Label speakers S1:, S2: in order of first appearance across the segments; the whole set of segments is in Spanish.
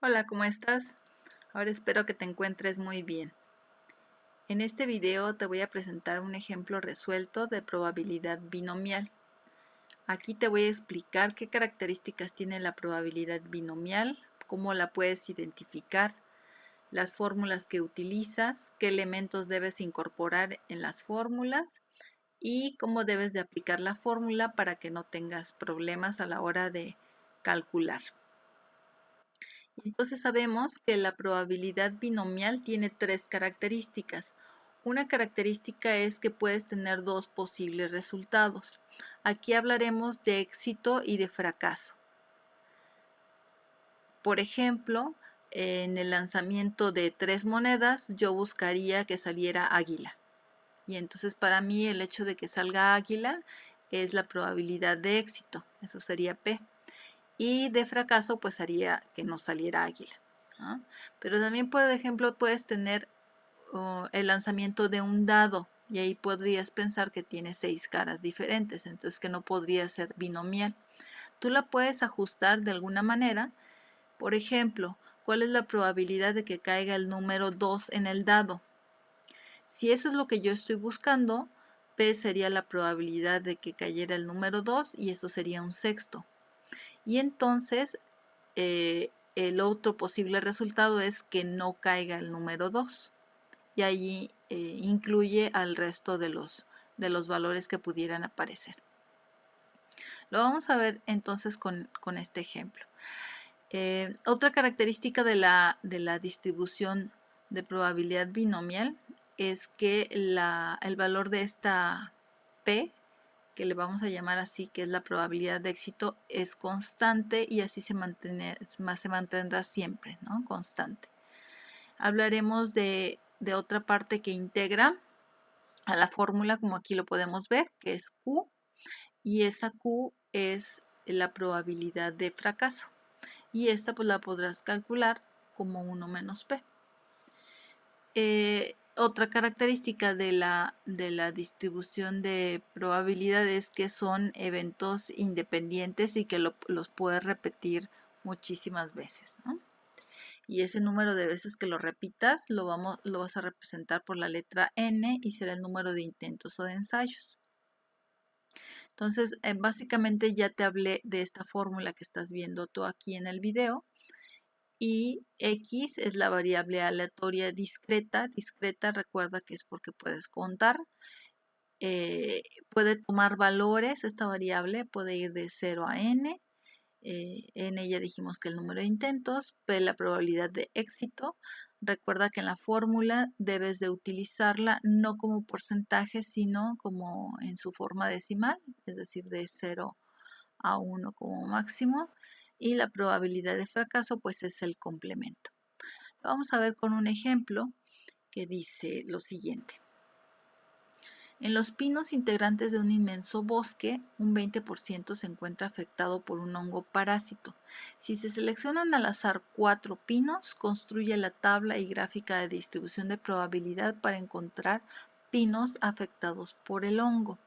S1: Hola, ¿cómo estás?
S2: Ahora espero que te encuentres muy bien. En este video te voy a presentar un ejemplo resuelto de probabilidad binomial. Aquí te voy a explicar qué características tiene la probabilidad binomial, cómo la puedes identificar, las fórmulas que utilizas, qué elementos debes incorporar en las fórmulas y cómo debes de aplicar la fórmula para que no tengas problemas a la hora de calcular. Entonces sabemos que la probabilidad binomial tiene tres características. Una característica es que puedes tener dos posibles resultados. Aquí hablaremos de éxito y de fracaso. Por ejemplo, en el lanzamiento de 3 monedas, yo buscaría que saliera águila. Y entonces para mí el hecho de que salga águila es la probabilidad de éxito. Eso sería P. Y de fracaso pues haría que no saliera águila. ¿Ah? Pero también, por ejemplo, puedes tener el lanzamiento de un dado y ahí podrías pensar que tiene 6 caras diferentes, entonces que no podría ser binomial. Tú la puedes ajustar de alguna manera. Por ejemplo, ¿cuál es la probabilidad de que caiga el número 2 en el dado? Si eso es lo que yo estoy buscando, P sería la probabilidad de que cayera el número 2 y eso sería un sexto. Y entonces el otro posible resultado es que no caiga el número 2 y allí incluye al resto de los valores que pudieran aparecer. Lo vamos a ver entonces con este ejemplo. Otra característica de la distribución de probabilidad binomial es que el valor de esta P, que le vamos a llamar así, que es la probabilidad de éxito, es constante y así se mantendrá siempre, ¿no? Constante. Hablaremos de otra parte que integra a la fórmula, como aquí lo podemos ver, que es Q, y esa Q es la probabilidad de fracaso. Y esta pues la podrás calcular como 1 menos P. Otra característica de la distribución de probabilidades es que son eventos independientes y que los puedes repetir muchísimas veces, ¿no? Y ese número de veces que lo repitas lo vas a representar por la letra N y será el número de intentos o de ensayos. Entonces, básicamente ya te hablé de esta fórmula que estás viendo tú aquí en el video. Y X es la variable aleatoria discreta. Discreta, recuerda que es porque puedes contar. Puede tomar valores, esta variable puede ir de 0 a n. N ya dijimos que el número de intentos, P la probabilidad de éxito. Recuerda que en la fórmula debes de utilizarla no como porcentaje, sino como en su forma decimal, es decir, de 0 a 1 como máximo. Y la probabilidad de fracaso pues es el complemento. Vamos a ver con un ejemplo que dice lo siguiente. En los pinos integrantes de un inmenso bosque, un 20% se encuentra afectado por un hongo parásito. Si se seleccionan al azar 4 pinos, construye la tabla y gráfica de distribución de probabilidad para encontrar pinos afectados por el hongo.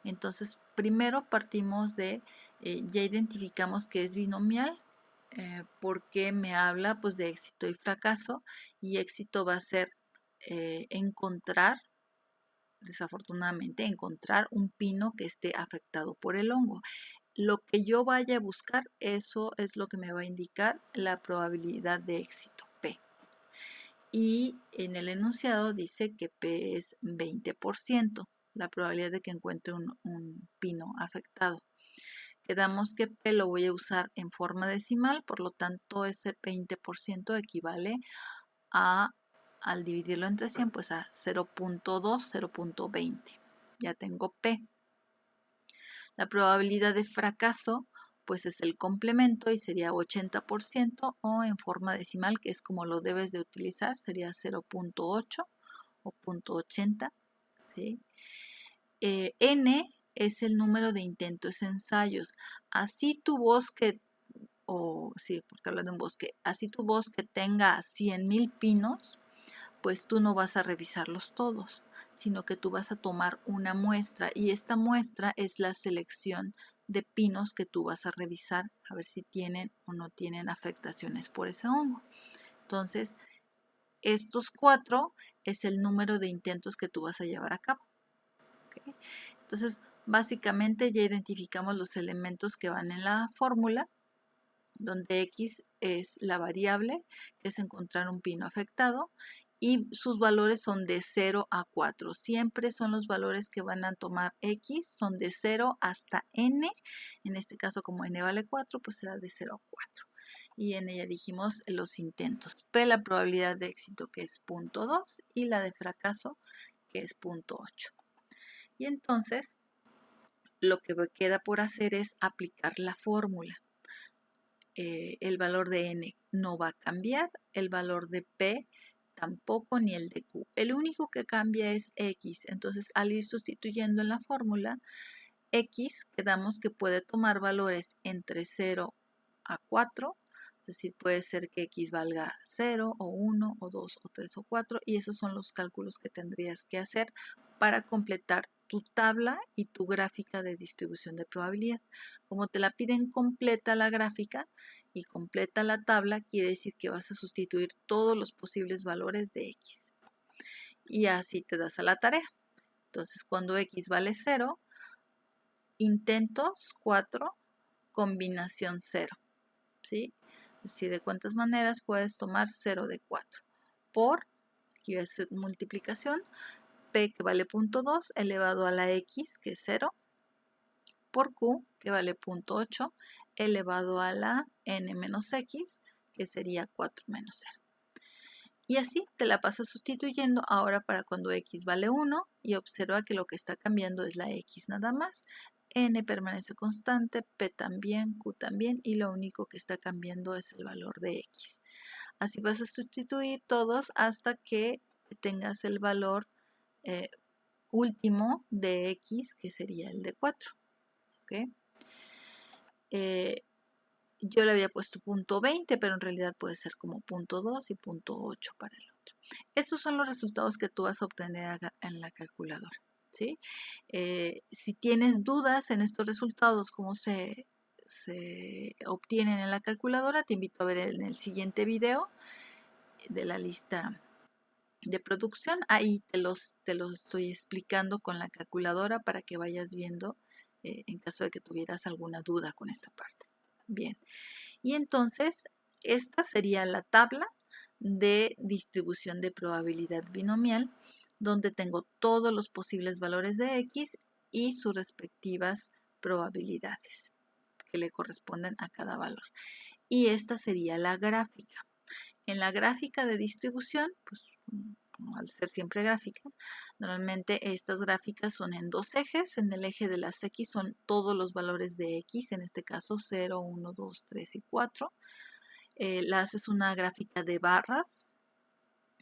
S2: Entonces, primero partimos de, ya identificamos que es binomial, porque me habla pues de éxito y fracaso, y éxito va a ser encontrar, desafortunadamente, encontrar un pino que esté afectado por el hongo. Lo que yo vaya a buscar, eso es lo que me va a indicar la probabilidad de éxito, P. Y en el enunciado dice que P es 20%, la probabilidad de que encuentre un pino afectado. Quedamos que P lo voy a usar en forma decimal, por lo tanto ese 20% equivale a, al dividirlo entre 100, pues a 0.2, 0.20. Ya tengo P. La probabilidad de fracaso pues es el complemento y sería 80%, o en forma decimal, que es como lo debes de utilizar, sería 0.8 o 0.80, ¿sí? N es el número de intentos ensayos. Así tu bosque, o sí, porque habla de un bosque, así tu bosque tenga 100,000 pinos, pues tú no vas a revisarlos todos, sino que tú vas a tomar una muestra y esta muestra es la selección de pinos que tú vas a revisar a ver si tienen o no tienen afectaciones por ese hongo. Entonces, estos 4 es el número de intentos que tú vas a llevar a cabo. ¿Okay? Entonces, básicamente ya identificamos los elementos que van en la fórmula, donde X es la variable, que es encontrar un pino afectado, y sus valores son de 0 a 4. Siempre son los valores que van a tomar X, son de 0 hasta N. En este caso, como N vale 4, pues será de 0 a 4. Y en ella dijimos los intentos. P, la probabilidad de éxito, que es 0.2, y la de fracaso, que es 0.8. Y entonces, lo que queda por hacer es aplicar la fórmula. El valor de N no va a cambiar, el valor de P tampoco, ni el de Q. El único que cambia es X. Entonces, al ir sustituyendo en la fórmula, X quedamos que puede tomar valores entre 0 a 4, es decir, puede ser que X valga 0 o 1 o 2 o 3 o 4, y esos son los cálculos que tendrías que hacer para completar tu tabla y tu gráfica de distribución de probabilidad. Como te la piden completa la gráfica y completa la tabla, quiere decir que vas a sustituir todos los posibles valores de X. Y así te das a la tarea. Entonces, cuando X vale 0, intentos 4, combinación 0. ¿Sí? Es decir, de cuántas maneras puedes tomar 0 de 4. Por, aquí va a ser multiplicación, P que vale 0.2 elevado a la X que es 0, por Q que vale 0.8 elevado a la N menos X que sería 4 menos 0. Y así te la pasas sustituyendo ahora para cuando X vale 1 y observa que lo que está cambiando es la X nada más. N permanece constante, P también, Q también y lo único que está cambiando es el valor de X. Así vas a sustituir todos hasta que tengas el valor último de X, que sería el de 4. ¿Okay? Yo le había puesto .20, pero en realidad puede ser como .2 y .8 para el otro. Estos son los resultados que tú vas a obtener en la calculadora. ¿Sí? Si tienes dudas en estos resultados, cómo se obtienen en la calculadora, te invito a ver en el siguiente video de la lista de producción. Ahí te los estoy explicando con la calculadora para que vayas viendo en caso de que tuvieras alguna duda con esta parte. Bien, y entonces esta sería la tabla de distribución de probabilidad binomial, donde tengo todos los posibles valores de X y sus respectivas probabilidades que le corresponden a cada valor. Y esta sería la gráfica. En la gráfica de distribución, pues al ser siempre gráfica, normalmente estas gráficas son en dos ejes. En el eje de las X son todos los valores de X, en este caso 0, 1, 2, 3 y 4. La haces una gráfica de barras,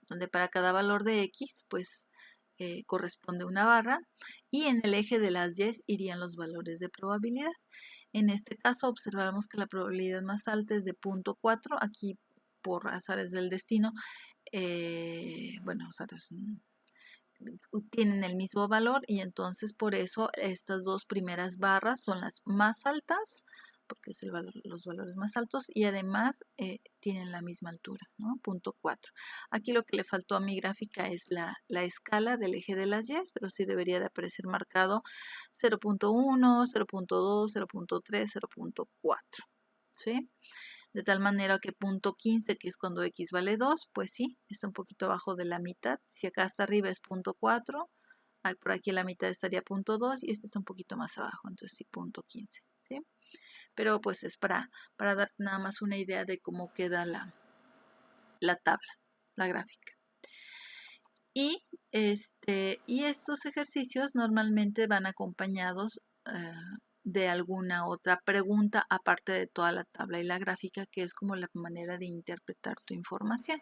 S2: donde para cada valor de X, pues corresponde una barra, y en el eje de las Y irían los valores de probabilidad. En este caso observamos que la probabilidad más alta es de 0.4, aquí por azares del destino, bueno, tienen el mismo valor y entonces por eso estas dos primeras barras son las más altas, porque es los valores más altos y además tienen la misma altura, ¿no? 0.4. Aquí lo que le faltó a mi gráfica es la escala del eje de las Y, pero sí debería de aparecer marcado 0.1, 0.2, 0.3, 0.4, ¿sí? De tal manera que .15, que es cuando X vale 2, pues sí, está un poquito abajo de la mitad. Si acá hasta arriba es .4, por aquí la mitad estaría .2 y este está un poquito más abajo, entonces sí, .15, ¿sí? Pero pues es para dar nada más una idea de cómo queda la tabla, la gráfica. Y estos ejercicios normalmente van acompañados de alguna otra pregunta aparte de toda la tabla y la gráfica, que es como la manera de interpretar tu información.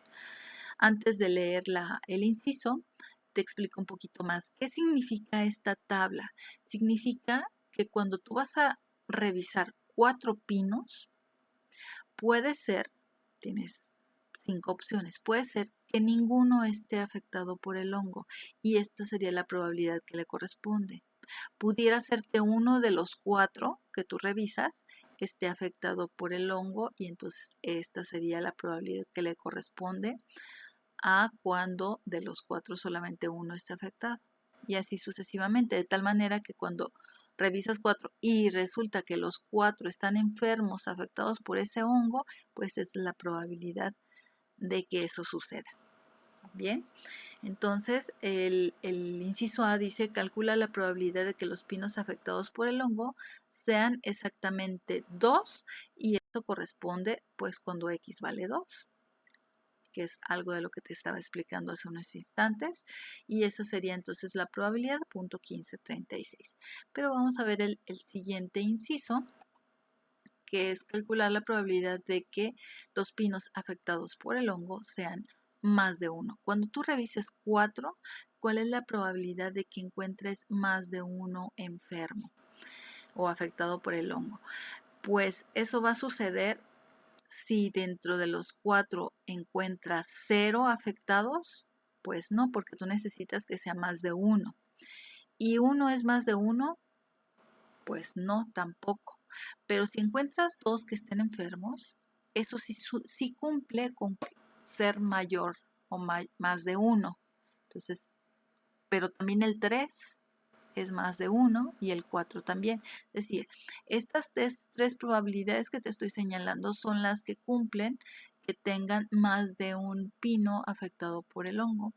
S2: Antes de leer el inciso, te explico un poquito más. ¿Qué significa esta tabla? Significa que cuando tú vas a revisar 4 pinos, puede ser, tienes 5 opciones. Puede ser que ninguno esté afectado por el hongo y esta sería la probabilidad que le corresponde. Pudiera ser que uno de los 4 que tú revisas esté afectado por el hongo y entonces esta sería la probabilidad que le corresponde a cuando de los 4 solamente uno esté afectado. Y así sucesivamente, de tal manera que cuando revisas 4 y resulta que los 4 están enfermos, afectados por ese hongo, pues es la probabilidad de que eso suceda. Bien, entonces el inciso A dice: calcula la probabilidad de que los pinos afectados por el hongo sean exactamente 2 y esto corresponde pues cuando X vale 2, que es algo de lo que te estaba explicando hace unos instantes, y esa sería entonces la probabilidad, 0.1536. Pero vamos a ver el siguiente inciso, que es calcular la probabilidad de que los pinos afectados por el hongo sean más de 1. Cuando tú revises 4, ¿cuál es la probabilidad de que encuentres más de uno enfermo o afectado por el hongo? Pues eso va a suceder si dentro de los 4 encuentras 0 afectados, pues no, porque tú necesitas que sea más de 1. ¿Y 1 es más de 1? Pues no, tampoco. Pero si encuentras 2 que estén enfermos, eso sí cumple con ser mayor o más de 1. Entonces, pero también el 3 es más de 1 y el 4 también. Es decir, estas tres probabilidades que te estoy señalando son las que cumplen que tengan más de un pino afectado por el hongo.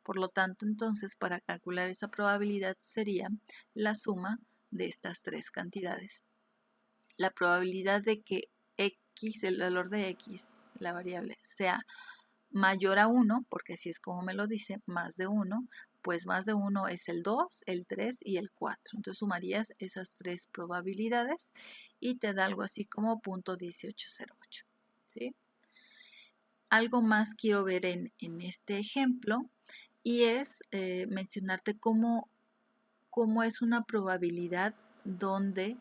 S2: Por lo tanto, entonces, para calcular esa probabilidad sería la suma de estas tres cantidades. La probabilidad de que X, el valor de X, la variable, sea mayor a 1, porque así es como me lo dice, más de 1, pues más de 1 es el 2, el 3 y el 4. Entonces sumarías esas tres probabilidades y te da algo así como 0.1808. ¿Sí? Algo más quiero ver en este ejemplo y es mencionarte cómo es una probabilidad donde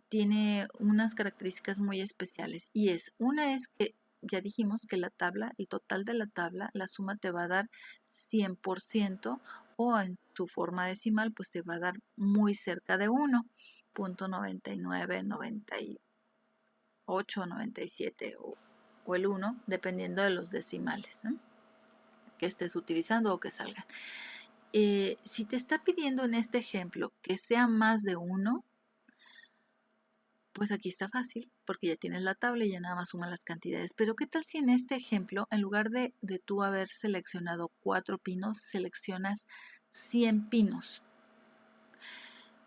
S2: tiene unas características muy especiales y una es que ya dijimos que la tabla, el total de la tabla, la suma te va a dar 100% o en su forma decimal pues te va a dar muy cerca de 1, 0.99, 98, 97 o el 1 dependiendo de los decimales, ¿eh?, que estés utilizando o que salgan. Si te está pidiendo en este ejemplo que sea más de 1, pues aquí está fácil, porque ya tienes la tabla y ya nada más suma las cantidades. Pero ¿qué tal si en este ejemplo, en lugar de tú haber seleccionado 4 pinos, seleccionas 100 pinos?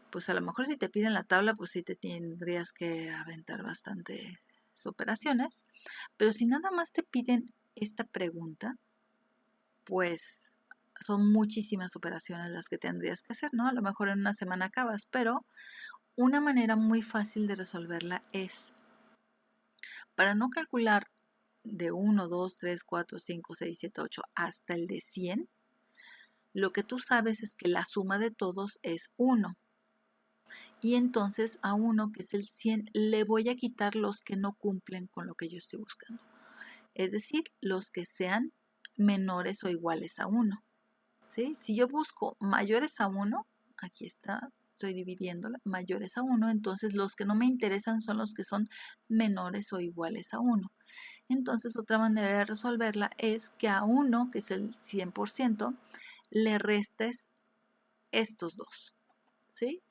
S2: Pues a lo mejor si te piden la tabla, pues sí te tendrías que aventar bastantes operaciones. Pero si nada más te piden esta pregunta, pues son muchísimas operaciones las que tendrías que hacer, ¿no? A lo mejor en una semana acabas, pero una manera muy fácil de resolverla es, para no calcular de 1, 2, 3, 4, 5, 6, 7, 8 hasta el de 100, lo que tú sabes es que la suma de todos es 1. Y entonces a 1, que es el 100, le voy a quitar los que no cumplen con lo que yo estoy buscando. Es decir, los que sean menores o iguales a 1. ¿Sí? Si yo busco mayores a 1, aquí está, estoy dividiéndola, mayores a 1, entonces los que no me interesan son los que son menores o iguales a 1. Entonces otra manera de resolverla es que a 1, que es el 100%, le restes estos dos. ¿Sí?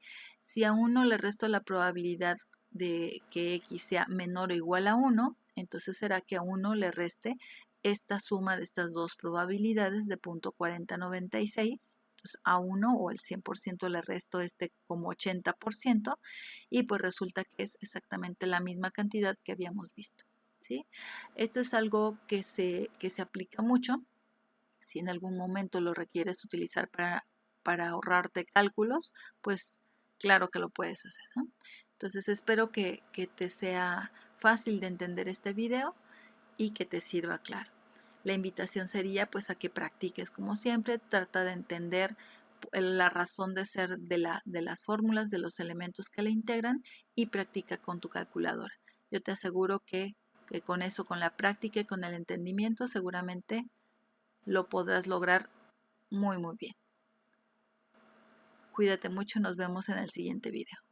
S2: Si a 1 le resto la probabilidad de que X sea menor o igual a 1, entonces será que a 1 le reste esta suma de estas dos probabilidades de 0.4096. Entonces a 1 o el 100% le resto este como 80% y pues resulta que es exactamente la misma cantidad que habíamos visto. ¿Sí? Esto es algo que se aplica mucho. Si en algún momento lo requieres utilizar para ahorrarte cálculos, pues claro que lo puedes hacer, ¿no? Entonces espero que te sea fácil de entender este video y que te sirva claro. La invitación sería pues a que practiques como siempre, trata de entender la razón de ser de las fórmulas, de los elementos que la integran y practica con tu calculadora. Yo te aseguro que que con eso, con la práctica y con el entendimiento, seguramente lo podrás lograr muy bien. Cuídate mucho, nos vemos en el siguiente video.